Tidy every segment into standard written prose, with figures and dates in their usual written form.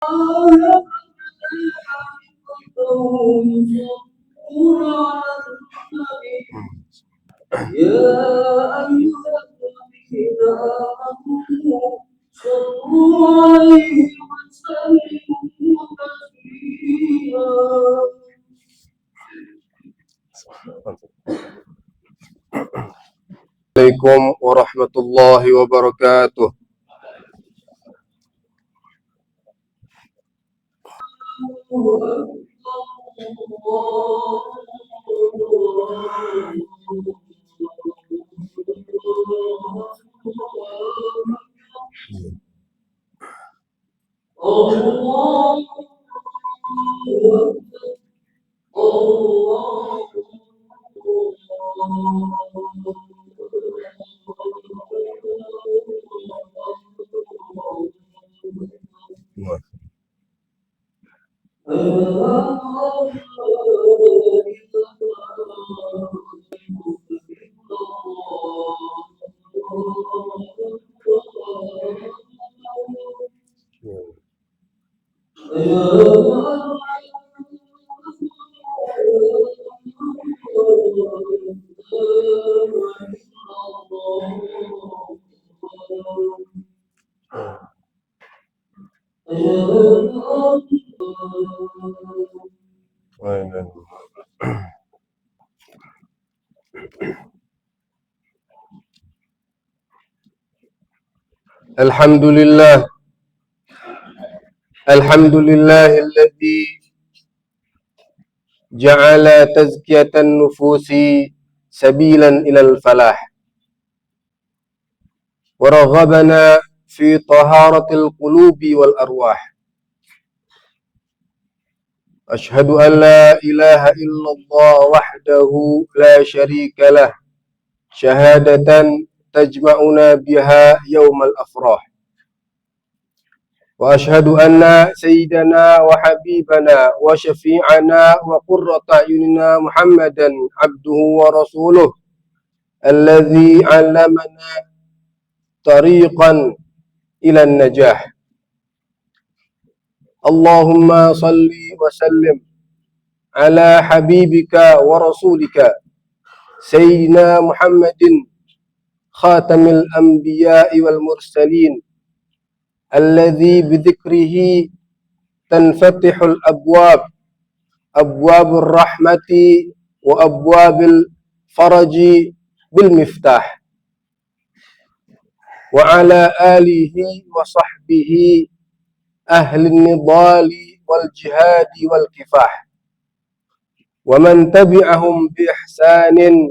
Assalamualaikum warahmatullahi wabarakatuh. Alhamdulillah, alladzi ja'ala tazkiyatan nufusi sabilan ilal falah wa raghabana fi taharatil qulubi wal arwah. Ashhadu an la ilaha illallah wahdahu la syarika lah, syahadatan tajma'una biha yawmal afrah. Wa ashhadu anna sayyidana wa habibana wa syafi'ana wa qurrata a'yunina Muhammadan abduhu wa rasuluh alladzi 'allamana tariqan ila najah. Allahumma salli wa sallim ala habibika wa rasulika sayyidina Muhammadin khatamil anbiya'i wal mursalin alladzi bidzikrihi tanfatihul abwab, abwabur rahmati wa abwabil faraji bil miftah, wa ala alihi wa sahbihi ahli nidali wal jihadi wal kifah, wa man tabi'ahum bi ihsanin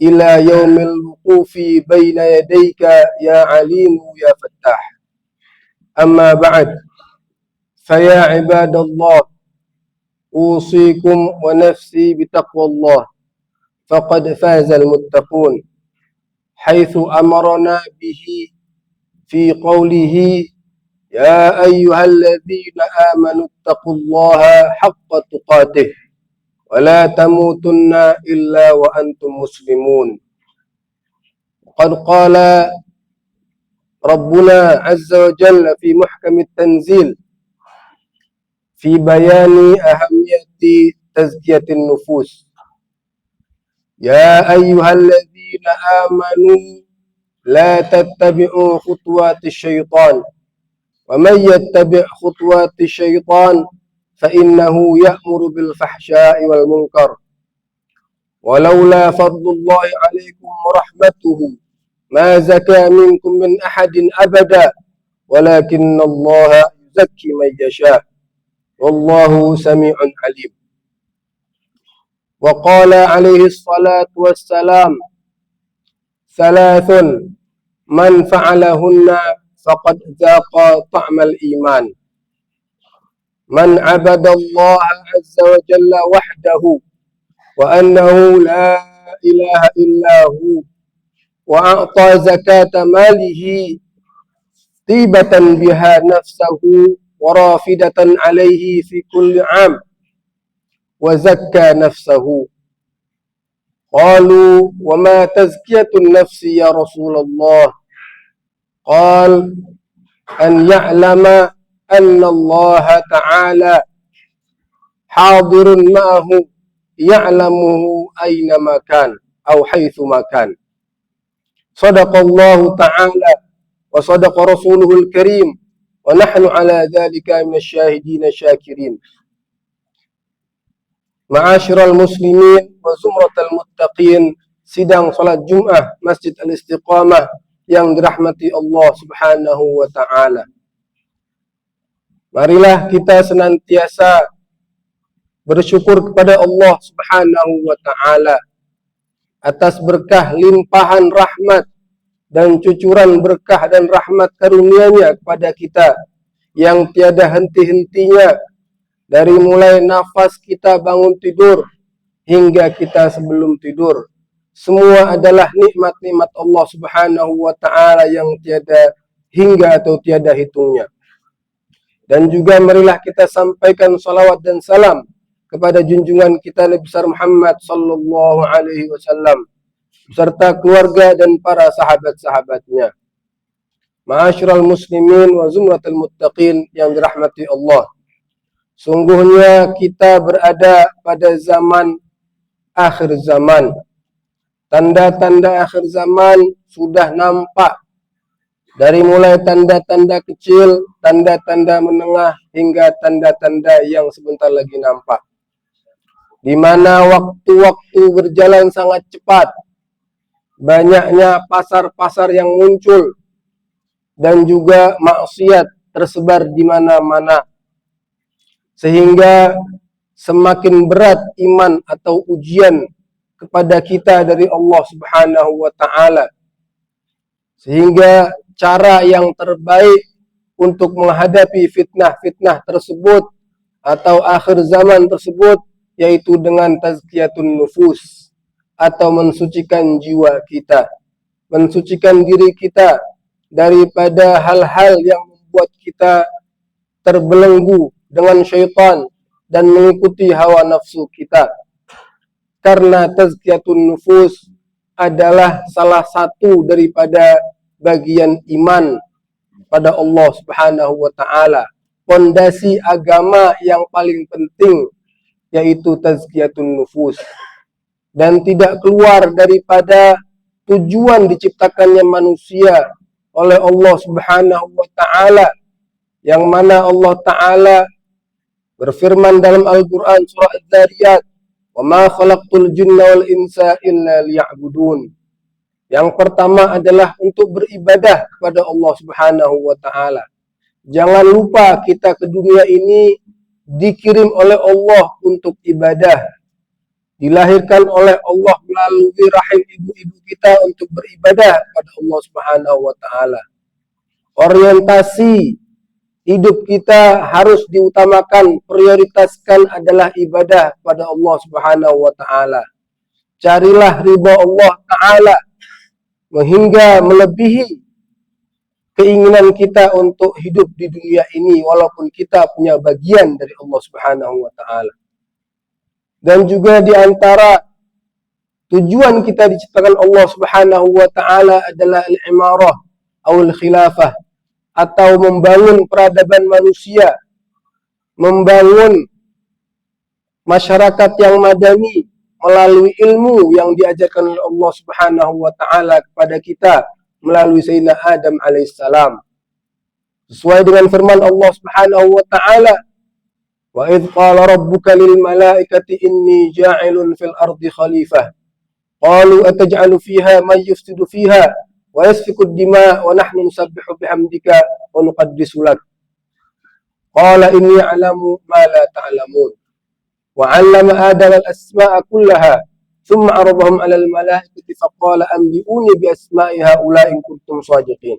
ila yaumil wuqufi baina yadayka ya alimu ya fattah. Amma ba'd, faya ibadallah, usikum wa nafsi bitaqwallah, faqad fazal muttaqun, haitsu amarna bihi fi qawlihi ya ayyuhalladzina amanu taqullaha haqqa tuqatih wa la tamutunna illa wa antum muslimun. Qad qala Rabbuna azza wa jalla fi muhkamit tanzil fi bayani ahamiyati tazkiyatin nufus. Ya ayyuhalladzina amanu la tattabi'u khutuwati syaitan wa man yattabi' khutuwati syaitan fa innahu ya'muru bil fahsya'i wal munkar walaula fadlullahi 'alaikum wa rahmatuhu ma zaka minkum min ahadin abada walakinallaha yuzakki man yasha wallahu sami'un alim. Wa qala alaihi salatu wassalam, thalathun man fa'alahunna faqad dhaqa ta'mal iman. Man abada Allah azza wa jalla wahdahu wa annahu la ilaha illahu wa a'ta zakata malihi tibatan biha nafsahu wa rafidatan alaihi fi kulli 'am wa zakka nafsahu. Qalu wa ma tazkiyatun nafsi ya Rasulullah? Qal an ya'lama anna Allah ta'ala hadirun ma'ahu ya'lamuhu aina makan atau haitsu makan. Sadaqallahu ta'ala wa sadaqa rasuluhul karim wa nahnu ala dzalika minasyahidin syakirin. Ma'asyiral muslimin wa zumratal muttaqin, sidang salat Jumat Masjid Al-Istiqamah yang dirahmati Allah Subhanahu wa taala. Marilah kita senantiasa bersyukur kepada Allah Subhanahu wa taala atas berkah limpahan rahmat dan cucuran berkah dan rahmat karunia-Nya kepada kita yang tiada henti-hentinya, dari mulai nafas kita bangun tidur hingga kita sebelum tidur. Semua adalah nikmat-nikmat Allah Subhanahu wa taala yang tiada hingga atau tiada hitungnya. Dan juga marilah kita sampaikan salawat dan salam kepada junjungan kita Nabi besar Muhammad sallallahu alaihi wasallam beserta keluarga dan para sahabat-sahabatnya. Ma'asyiral muslimin wa zumratul muttaqin yang dirahmati Allah. Sungguhnya kita berada pada zaman akhir zaman. Tanda-tanda akhir zaman sudah nampak. Dari mulai tanda-tanda kecil, tanda-tanda menengah, hingga tanda-tanda yang sebentar lagi nampak. Di mana waktu-waktu berjalan sangat cepat. Banyaknya pasar-pasar yang muncul. Dan juga maksiat tersebar di mana-mana. Sehingga semakin berat iman atau ujian kepada kita dari Allah Subhanahu wa taala. Sehingga cara yang terbaik untuk menghadapi fitnah-fitnah tersebut atau akhir zaman tersebut yaitu dengan tazkiyatun nufus atau mensucikan jiwa kita, mensucikan diri kita daripada hal-hal yang membuat kita terbelenggu dengan syaitan dan mengikuti hawa nafsu kita. Karena tazkiyatun nufus adalah salah satu daripada bagian iman pada Allah Subhanahu wa taala. Pondasi agama yang paling penting yaitu tazkiyatun nufus. Dan tidak keluar daripada tujuan diciptakannya manusia oleh Allah Subhanahu wa taala, yang mana Allah taala berfirman dalam Al-Quran surah Az-Zariyat, "Wa ma khalaqtul jinna wal insa illa liya'budun." Yang pertama adalah untuk beribadah kepada Allah Subhanahu wa taala. Jangan lupa kita ke dunia ini dikirim oleh Allah untuk ibadah. Dilahirkan oleh Allah melalui rahim ibu-ibu kita untuk beribadah kepada Allah Subhanahu wa taala. Orientasi hidup kita harus diutamakan, prioritaskan adalah ibadah kepada Allah Subhanahu wa taala. Carilah ridha Allah taala hingga melebihi keinginan kita untuk hidup di dunia ini, walaupun kita punya bagian dari Allah Subhanahu wa taala. Dan juga di antara tujuan kita diciptakan Allah Subhanahu wa taala adalah al-imarah atau al-khilafah, atau membangun peradaban manusia, membangun masyarakat yang madani melalui ilmu yang diajarkan oleh Allah Subhanahu wa taala kepada kita melalui Sayyidina Adam alaihissalam. Sesuai dengan firman Allah Subhanahu wa taala, "Wa idz qala rabbuka lil malaikati inni ja'ilun fil ardi khalifah. Qalu ataj'alu fiha man yufsidu fiha wa yasfiku ad-dima wa nahnu nusabbihu bihamdika wa nuqaddisu lak. Qala inni a'lamu ma la ta'lamun. Wa 'allama Adama al-asma'a kullaha thumma 'aradahum 'ala al-malaikati faqala anbi'uni bi asma'i haula'i in kuntum shadiqin."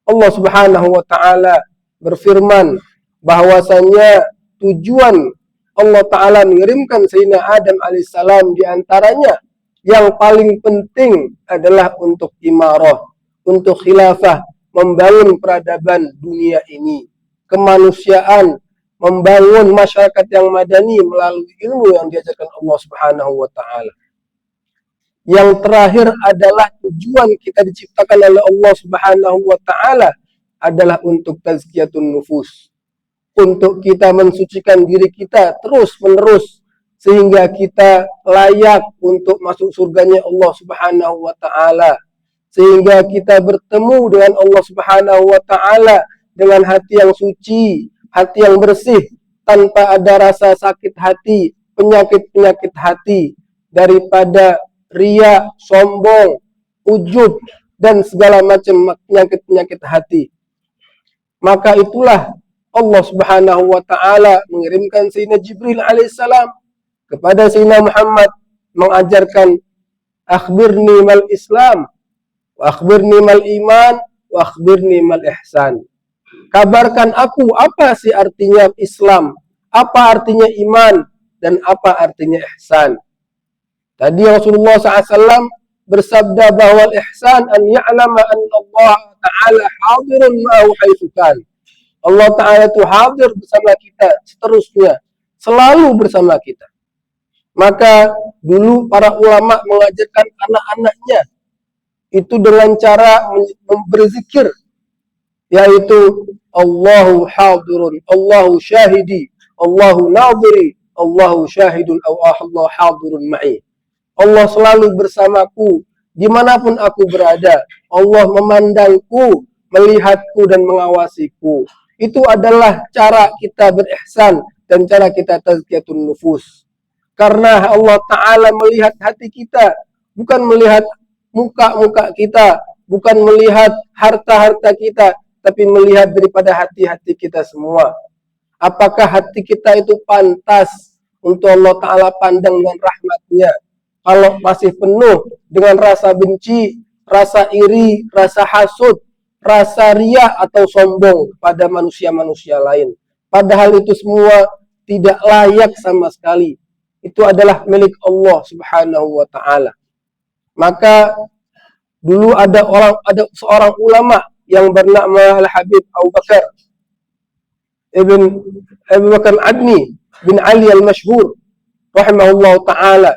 Allah Subhanahu wa taala berfirman bahwasanya tujuan Allah taala mengirimkan Sayyidina Adam alaihissalam di antaranya yang paling penting adalah untuk imarah, untuk khilafah, membangun peradaban dunia ini, kemanusiaan, membangun masyarakat yang madani melalui ilmu yang diajarkan Allah Subhanahu wa taala. Yang terakhir adalah tujuan kita diciptakan oleh Allah Subhanahu wa taala adalah untuk tazkiyatun nufus, untuk kita mensucikan diri kita terus-menerus sehingga kita layak untuk masuk surganya Allah Subhanahu wa taala, sehingga kita bertemu dengan Allah Subhanahu wa taala dengan hati yang suci, hati yang bersih, tanpa ada rasa sakit hati, penyakit-penyakit hati daripada riya, sombong, ujub dan segala macam penyakit-penyakit hati. Maka itulah Allah Subhanahu wa taala mengirimkan Sayyidina Jibril alaihissalam kepada Sayyidina Muhammad mengajarkan akhbirni mal Islam, wa akhbirni mal iman, wa akhbirni mal ihsan. Kabarkan aku apa sih artinya Islam, apa artinya iman, dan apa artinya ihsan. Tadi Rasulullah SAW bersabda bahwa ihsan an ya'lama anna Allah Ta'ala hadirun ma'ahu haitsu kan. Allah Ta'ala itu hadir bersama kita seterusnya, selalu bersama kita. Maka dulu para ulama mengajarkan anak-anaknya itu dengan cara berzikir, yaitu Allahu hadirun, Allahu syahidi, Allahu nadiri, Allahu syahidun, Allah hadirun ma'i. Allah selalu bersamaku dimanapun aku berada. Allah memandangku, melihatku dan mengawasiku. Itu adalah cara kita berihsan dan cara kita tazkiyatun nufus. Karena Allah Ta'ala melihat hati kita, bukan melihat muka-muka kita, bukan melihat harta-harta kita, tapi melihat daripada hati-hati kita semua. Apakah hati kita itu pantas untuk Allah Ta'ala pandang dengan rahmatnya? Kalau masih penuh dengan rasa benci, rasa iri, rasa hasud, rasa riya atau sombong pada manusia-manusia lain. Padahal itu semua tidak layak sama sekali. Itu adalah milik Allah Subhanahu wa taala. Maka dulu ada seorang ulama yang bernama Al-Habib Abu Bakar Abu Bakar Adni bin Ali Al-Mashhur rahimahullah taala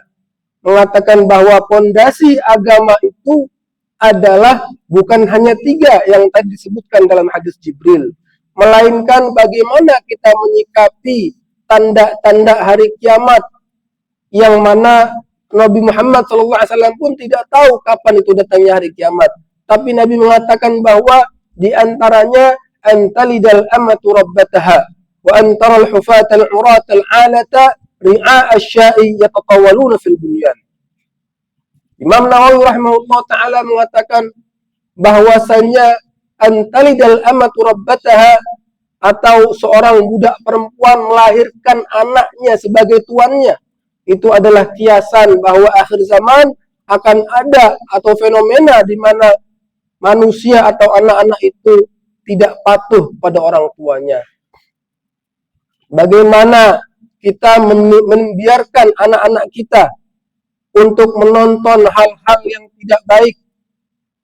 mengatakan bahwa pondasi agama itu adalah bukan hanya 3 yang tadi disebutkan dalam hadis Jibril, melainkan bagaimana kita menyikapi tanda-tanda hari kiamat yang mana Nabi Muhammad SAW pun tidak tahu kapan itu datangnya hari kiamat. Tapi Nabi mengatakan bahwa di antaranya antalidal amatu rabbataha wa antaral hufatal uratal alata ri'a asya'i yatatawaluna fil bunyan. Imam Nawawi rahimahullah ta'ala mengatakan bahwasanya antalidal amatu rabbataha, atau seorang budak perempuan melahirkan anaknya sebagai tuannya, itu adalah kiasan bahwa akhir zaman akan ada atau fenomena di mana manusia atau anak-anak itu tidak patuh pada orang tuanya. Bagaimana kita membiarkan anak-anak kita untuk menonton hal-hal yang tidak baik,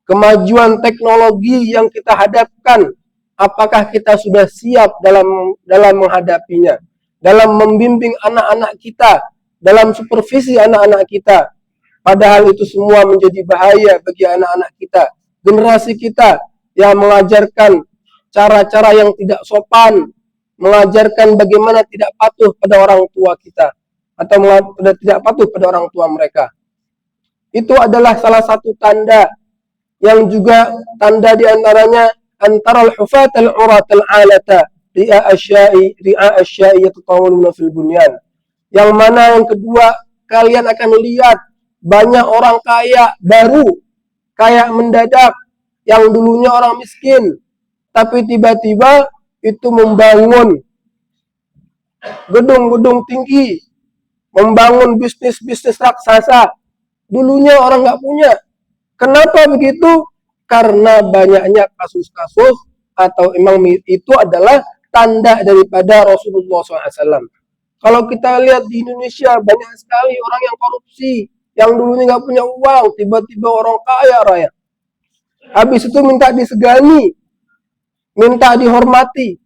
kemajuan teknologi yang kita hadapkan, apakah kita sudah siap dalam menghadapinya, dalam membimbing anak-anak kita, dalam supervisi anak-anak kita. Padahal itu semua menjadi bahaya bagi anak-anak kita, generasi kita yang mengajarkan cara-cara yang tidak sopan, mengajarkan bagaimana tidak patuh pada orang tua kita atau tidak patuh pada orang tua mereka. Itu adalah salah satu tanda yang juga tanda diantaranya antaral hufatal uratal alata ri'a asya'i yatatawaluna fil bunyan. Yang mana yang kedua, kalian akan lihat banyak orang kaya baru, kaya mendadak, yang dulunya orang miskin, tapi tiba-tiba itu membangun gedung-gedung tinggi, membangun bisnis-bisnis raksasa. Dulunya orang nggak punya. Kenapa begitu? Karena banyaknya kasus-kasus, atau memang itu adalah tanda daripada Rasulullah SAW. Kalau kita lihat di Indonesia, banyak sekali orang yang korupsi, yang dulunya nggak punya uang, tiba-tiba orang kaya raya. Habis itu minta disegani, minta dihormati.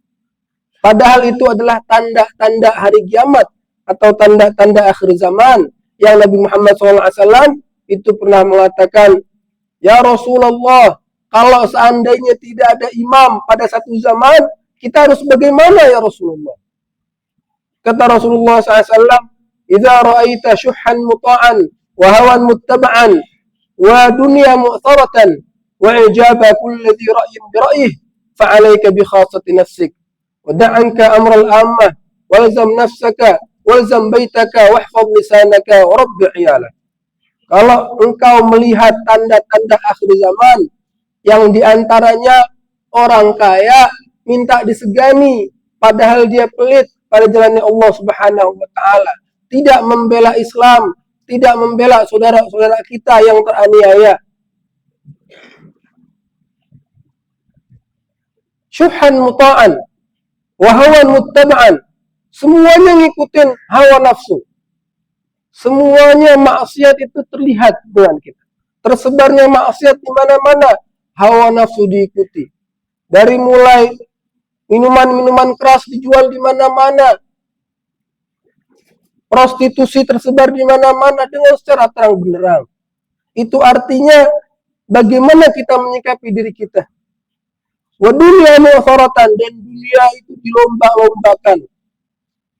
Padahal itu adalah tanda-tanda hari kiamat atau tanda-tanda akhir zaman yang Nabi Muhammad SAW itu pernah mengatakan, ya Rasulullah, kalau seandainya tidak ada imam pada satu zaman, kita harus bagaimana ya Rasulullah? Kata Rasulullah SAW, "Idza ra'aita syuhhan muta'an wa hawan muttaba'an wa dunya mu'tharatan wa ijaba kulli dhi ra'yin bi ra'yihi fa'alayka bi khassati nafsik wa da'anka amral ammah walzam nafsaka walzam baitaka wahfaz lisanaka wa rabbi 'iyalak." Kalau engkau melihat tanda-tanda akhir zaman yang diantaranya orang kaya minta disegani padahal dia pelit pada jalannya Allah Subhanahu wa taala, tidak membela Islam, tidak membela saudara-saudara kita yang teraniaya. Syuhan muta'an wa hawan muttaba'an, semuanya ngikutin hawa nafsu. Semuanya maksiat itu terlihat dengan kita. Tersebarnya maksiat di mana-mana, hawa nafsu diikuti. Dari mulai minuman-minuman keras dijual di mana-mana, prostitusi tersebar di mana-mana dengan secara terang benderang. Itu artinya bagaimana kita menyikapi diri kita. Wa dunya mu'tharatan, dan dunia itu dilomba-lombakan.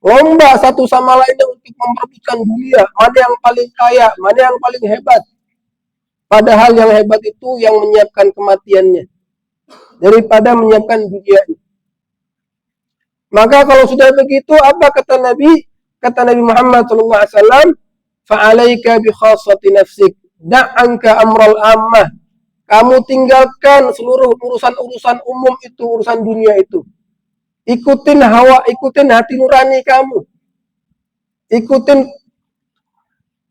Lomba satu sama lainnya untuk memperebutkan dunia, mana yang paling kaya, mana yang paling hebat. Padahal yang hebat itu yang menyiapkan kematiannya daripada menyiapkan dunia. Maka kalau sudah begitu, apa kata Nabi? Kata Nabi Muhammad SAW, "Fa'alaika bi khassati nafsik, da'anka amral ammah." Kamu tinggalkan seluruh urusan-urusan umum itu, urusan dunia itu. Ikutin hawa, ikutin hati nurani kamu. Ikutin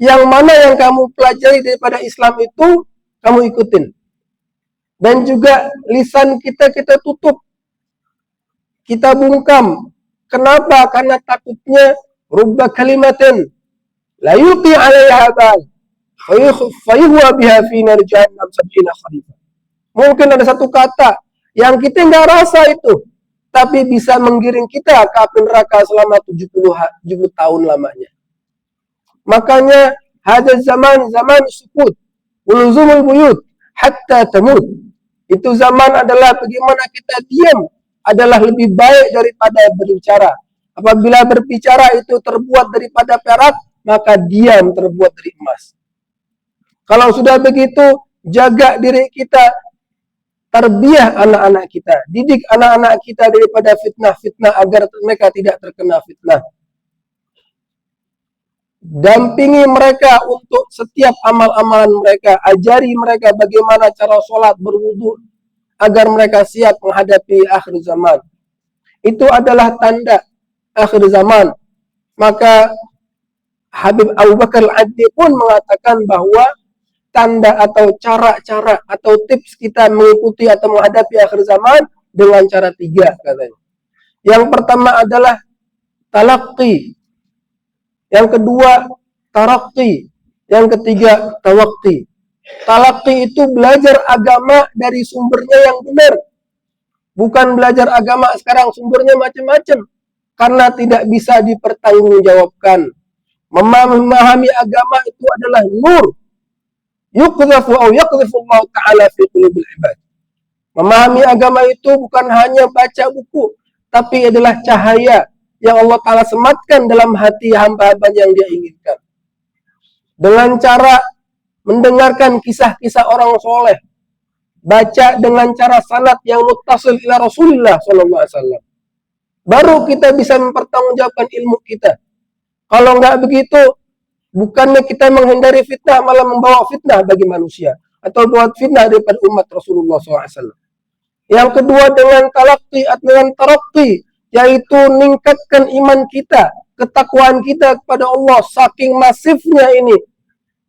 yang mana yang kamu pelajari daripada Islam itu, kamu ikutin. Dan juga lisan kita tutup. Kita bungkam. Kenapa? Karena takutnya rubba kalimatin la yuqi 'alaiha bal fayuhwa biha fi nar jahannam sab'ina khalifah. Mungkin ada satu kata yang kita nggak rasa itu, tapi bisa menggiring kita ke api neraka selama 70 tahun lamanya. Makanya hadza zaman sukut uluzumul buyut hatta tamut. Itu zaman adalah bagaimana kita diam adalah lebih baik daripada berbicara. Apabila berbicara itu terbuat daripada perak, maka diam terbuat dari emas. Kalau sudah begitu, jaga diri kita, tarbiyah anak-anak kita, didik anak-anak kita daripada fitnah-fitnah agar mereka tidak terkena fitnah. Dampingi mereka untuk setiap amal-amalan mereka, ajari mereka bagaimana cara sholat, berwudu, agar mereka siap menghadapi akhir zaman. Itu adalah tanda akhir zaman. Maka Habib Abu Bakar Al-Addi pun mengatakan bahwa tanda atau cara-cara atau tips kita mengikuti atau menghadapi akhir zaman dengan cara 3 katanya. Yang pertama adalah talaqi, yang kedua taraqi, yang ketiga tawaqi. Talaqi itu belajar agama dari sumbernya yang benar, bukan belajar agama sekarang sumbernya macam-macam, karena tidak bisa dipertanggungjawabkan. Memahami agama itu adalah nur, yuqdhafu aw yaqdhafu Allah Ta'ala fi qulubil ibad. Memahami agama itu bukan hanya baca buku, tapi adalah cahaya yang Allah Ta'ala sematkan dalam hati hamba-hamba yang dia inginkan. Dengan cara mendengarkan kisah-kisah orang soleh, baca dengan cara sanad yang muttasil ila Rasulullah SAW, baru kita bisa mempertanggungjawabkan ilmu kita. Kalau nggak begitu, bukannya kita menghindari fitnah, malah membawa fitnah bagi manusia, atau buat fitnah daripada umat Rasulullah SAW. Yang kedua dengan talaqi atau dengan tarakki, yaitu meningkatkan iman kita, ketakwaan kita kepada Allah. Saking masifnya ini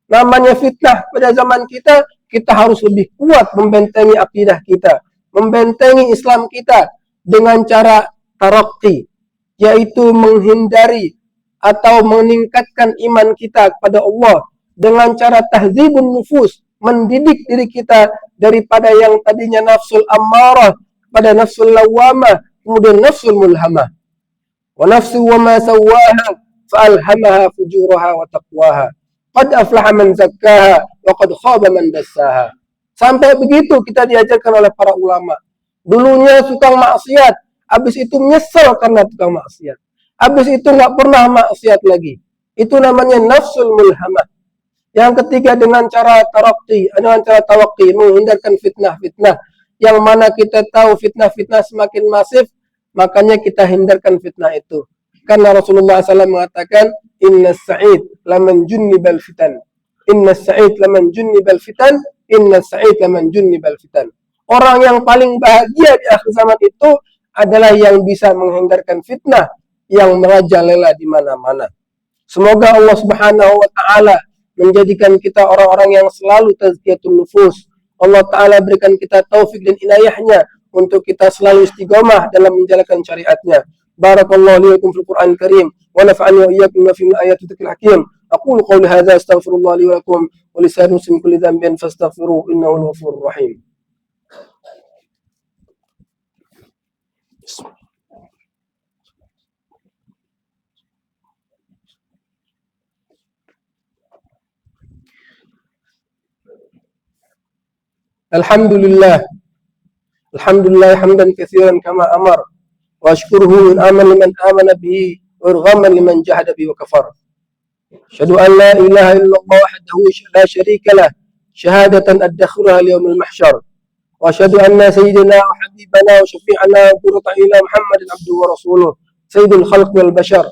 namanya fitnah pada zaman kita, kita harus lebih kuat membentengi akidah kita, membentengi Islam kita dengan cara tarakki, yaitu menghindari atau meningkatkan iman kita kepada Allah dengan cara tahzibun nufus, mendidik diri kita daripada yang tadinya nafsul ammarah pada nafsul lawamah, kemudian nafsul mulhamah. Wa nafsu wa ma sawwaha fa'alhamaha fujuraha wa taqwaha. Qad aflaha man zakkaha wa qad khaba man dassaha. Sampai begitu kita diajarkan oleh para ulama. Dulunya suka maksiat, habis itu menyesal karena tukang maksiat, habis itu nggak pernah maksiat lagi. Itu namanya nafsul mulhamah. Yang ketiga dengan cara tawakki, menghindarkan fitnah-fitnah. Yang mana kita tahu fitnah-fitnah semakin masif, makanya kita hindarkan fitnah itu. Karena Rasulullah SAW mengatakan, Inna sa'id laman junnibal fitan. Inna sa'id laman junnibal fitan. Inna sa'id laman junnibal fitan. Orang yang paling bahagia di akhir zaman itu adalah yang bisa menghindarkan fitnah yang merajalela di mana-mana. Semoga Allah Subhanahu wa taala menjadikan kita orang-orang yang selalu tazkiyatun nufus. Allah taala berikan kita taufik dan inayahnya untuk kita selalu istiqomah dalam menjalankan syariatnya. Barakallahu li wa lakum fil Qur'anil Karim wa nafa'ani wa iyyakum bima fihi min ayatin dzikril hakim. Aqulu qawli hadza astaghfirullah li wa lakum wa li sa'iril muslimin kulli dhanbin fastaghfiruhu innahu al-ghafurur rahim. Alhamdulillah hamdan katsiran kama amar wa ashkuruhu liman amana bihi wa irghaman liman jahada bihi wa kafar. Asyhadu an la ilaha illallah wahdahu la syarika lah syahadatan adkhiruha li yaumil mahsyar. Wa asyhadu anna sayyidina wa habibana wa syafi'ana wa qurrata a'yunina Muhammadin abduhu wa rasuluh sayyidul khalqi wal bashar.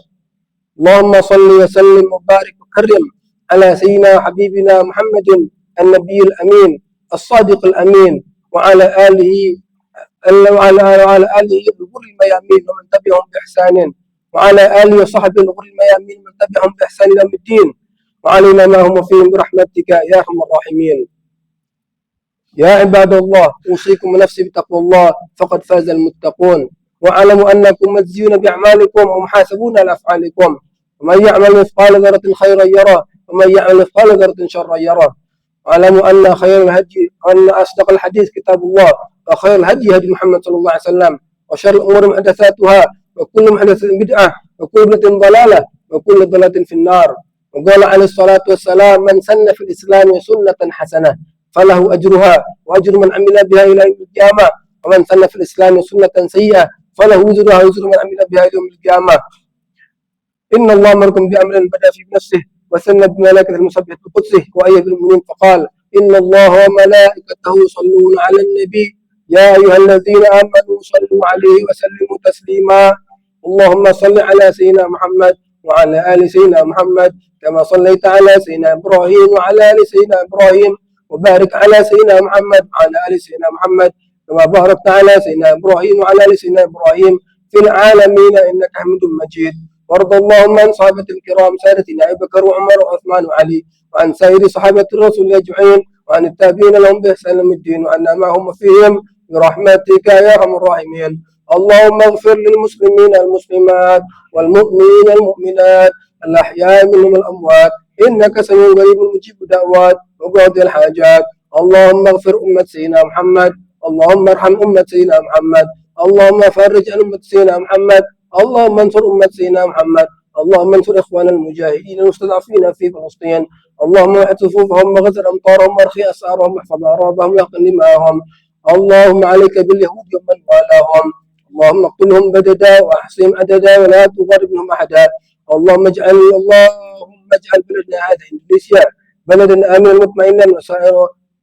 Allahumma salli wa sallim wa barik wa karrim ala sayyidina wa habibina Muhammadin an-nabiyil amin الصادق الأمين وعلى آله الغر الميامين ومن تبعهم بإحسان وعلى آله وصحبه الغر الميامين ومن تبعهم بإحسان إلى يوم الدين وعلينا ما هم فيهم برحمتك يا أرحم الراحمين. يا عباد الله أوصيكم ونفسي بتقوى الله فقد فاز المتقون واعلموا أنكم مجزيون بأعمالكم ومحاسبون على أفعالكم ومن يعمل مثقال ذرة خيرا يره ومن يعمل مثقال ذرة شرا يره. واعلموا أن خير الهدي وأن أصدق الحديث كتاب الله وخير الهدي هدي محمد صلى الله عليه وسلم وشر الأمور محدثاتها وكل محدثة بدعة وكل بدعة ضلالة وكل ضلالة في النار. وقال عليه الصلاة والسلام من سن في الإسلام سنة حسنة فله أجرها وأجر من عمل بها إلى يوم القيامة ومن سن في الإسلام سنة سيئة فله وزرها وزر من عمل بها إلى يوم القيامة. إن الله أمركم بأمر بدأ في نفسه وثنى بملائكة المسبحة بقدسه وأيد المؤمنين فقال إن الله وملائكته يصلون على النبي يا أيها الذين آمنوا صلوا عليه وسلموا تسليما. اللهم صل على سيدنا محمد وعلى آل سيدنا محمد كما صليت على سيدنا إبراهيم وعلى آل سيدنا إبراهيم وبارك على سيدنا محمد وعلى آل سيدنا محمد كما باركت على سيدنا إبراهيم وعلى آل سيدنا إبراهيم في العالمين إنك حميد مجيد. وارض اللهم عن صحابة الكرام سادتنا أبي بكر وعمر وعثمان وعلي وعن سائر صحابة الرسول أجمعين وعن التابعين لهم بإحسان إلى الدين وعنا معهم فيهم برحمتك يا أرحم الراحمين. اللهم اغفر للمسلمين والمسلمات والمؤمنين والمؤمنات الأحياء منهم الأموات إنك سميع قريب مجيب الدعوات وقاضي الحاجات. اللهم اغفر أمة سيدنا محمد. اللهم ارحم أمة سيدنا محمد. اللهم فرج عن أمة سيدنا محمد. اللهم انصر أمة سيدنا محمد. اللهم انصر إخوان المجاهدين المستضعفين في فلسطين. اللهم احفظ صفوفهم وغزل أمطارهم وارخي أسعارهم واحفظ أعراضهم واقل دماءهم. اللهم عليك باليهود ومن والاهم. اللهم اقتلهم بددا وأحصهم عددا ولا تغرب منهم أحدا. اللهم اجعل بلدنا هذا إندونيسيا بلدا آمنا مطمئنا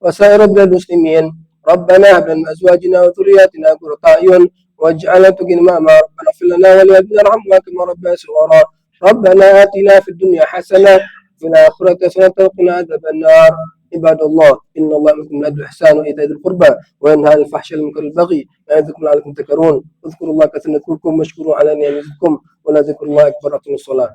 وسائر بلاد المسلمين. ربنا هب لنا من أزواجنا وذرياتنا قرة أعين واجعلنا متقين إماما. ربنا اغفر لنا ولوالدينا وارحمنا كما ربنا صغارا. ربنا آتنا في الدنيا حسنة وفي الآخرة حسنة وقنا عذاب النار. عباد الله إن الله يأمركم بالعدل والإحسان وإيتاء ذي القربى وينهى عن الفحشاء والمنكر والبغي يعظكم لعلكم تذكرون. اذكروا الله كثيرا يذكركم واشكروا على نعمه يزدكم ولذكر الله أكبر. أقيموا الصلاة.